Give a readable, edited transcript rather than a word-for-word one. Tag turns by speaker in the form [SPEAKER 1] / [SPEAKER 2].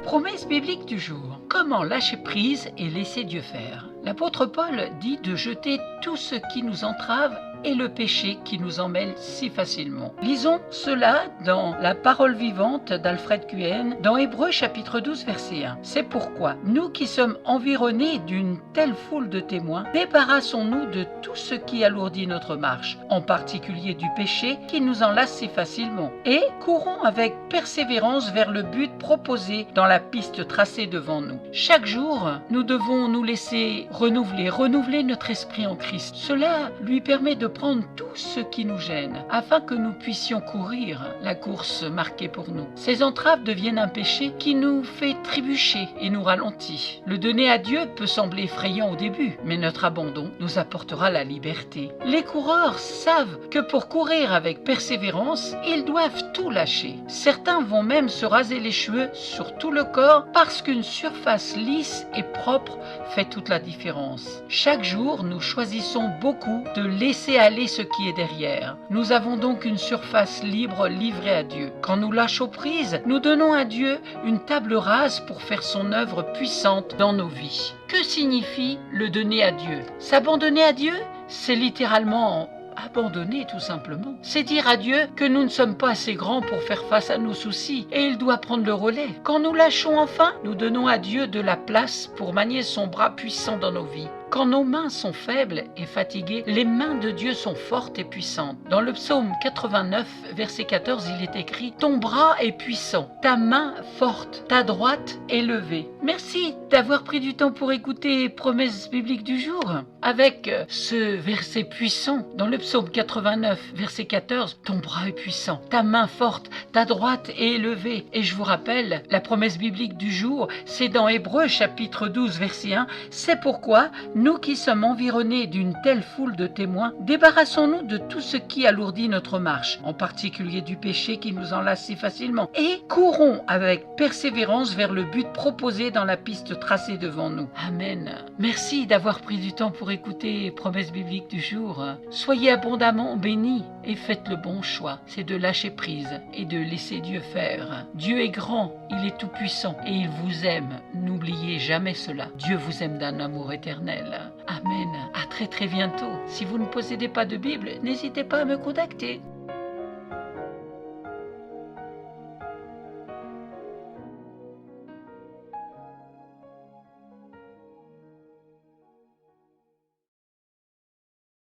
[SPEAKER 1] Promesse biblique du jour. Comment lâcher prise et laisser Dieu faire? L'apôtre Paul dit de jeter tout ce qui nous entrave et le péché qui nous emmêle si facilement. Lisons cela dans la parole vivante d'Alfred Kuehn, dans Hébreux chapitre 12 verset 1. C'est pourquoi, nous qui sommes environnés d'une telle foule de témoins, débarrassons-nous de tout ce qui alourdit notre marche, en particulier du péché qui nous enlace si facilement, et courons avec persévérance vers le but proposé dans la piste tracée devant nous. Chaque jour, nous devons nous laisser renouveler notre esprit en Christ. Cela lui permet de prendre tout ce qui nous gêne, afin que nous puissions courir la course marquée pour nous. Ces entraves deviennent un péché qui nous fait trébucher et nous ralentit. Le donner à Dieu peut sembler effrayant au début, mais notre abandon nous apportera la liberté. Les coureurs savent que pour courir avec persévérance, ils doivent tout lâcher. Certains vont même se raser les cheveux sur tout le corps parce qu'une surface lisse et propre fait toute la différence. Chaque jour, nous choisissons beaucoup de laisser aller ce qui est derrière. Nous avons donc une surface libre livrée à Dieu. Quand nous lâchons prise, nous donnons à Dieu une table rase pour faire son œuvre puissante dans nos vies. Que signifie le donner à Dieu? S'abandonner à Dieu, c'est littéralement abandonner tout simplement. C'est dire à Dieu que nous ne sommes pas assez grands pour faire face à nos soucis et il doit prendre le relais. Quand nous lâchons enfin, nous donnons à Dieu de la place pour manier son bras puissant dans nos vies. Quand nos mains sont faibles et fatiguées, les mains de Dieu sont fortes et puissantes. Dans le psaume 89, verset 14, il est écrit « Ton bras est puissant, ta main forte, ta droite est levée ». Merci d'avoir pris du temps pour écouter Promesse biblique du jour. Avec ce verset puissant, dans le psaume 89, verset 14, « Ton bras est puissant, ta main forte, ta droite est levée ». Et je vous rappelle, la promesse biblique du jour, c'est dans Hébreux chapitre 12, verset 1, « C'est pourquoi nous qui sommes environnés d'une telle foule de témoins, débarrassons-nous de tout ce qui alourdit notre marche, en particulier du péché qui nous enlace si facilement, et courons avec persévérance vers le but proposé dans la piste tracée devant nous. » Amen. Merci d'avoir pris du temps pour écouter Promesse biblique du jour. Soyez abondamment bénis et faites le bon choix. C'est de lâcher prise et de laisser Dieu faire. Dieu est grand, il est tout puissant et il vous aime. N'oubliez jamais cela. Dieu vous aime d'un amour éternel. Amen. À très bientôt. Si vous ne possédez pas de Bible, n'hésitez pas à me contacter.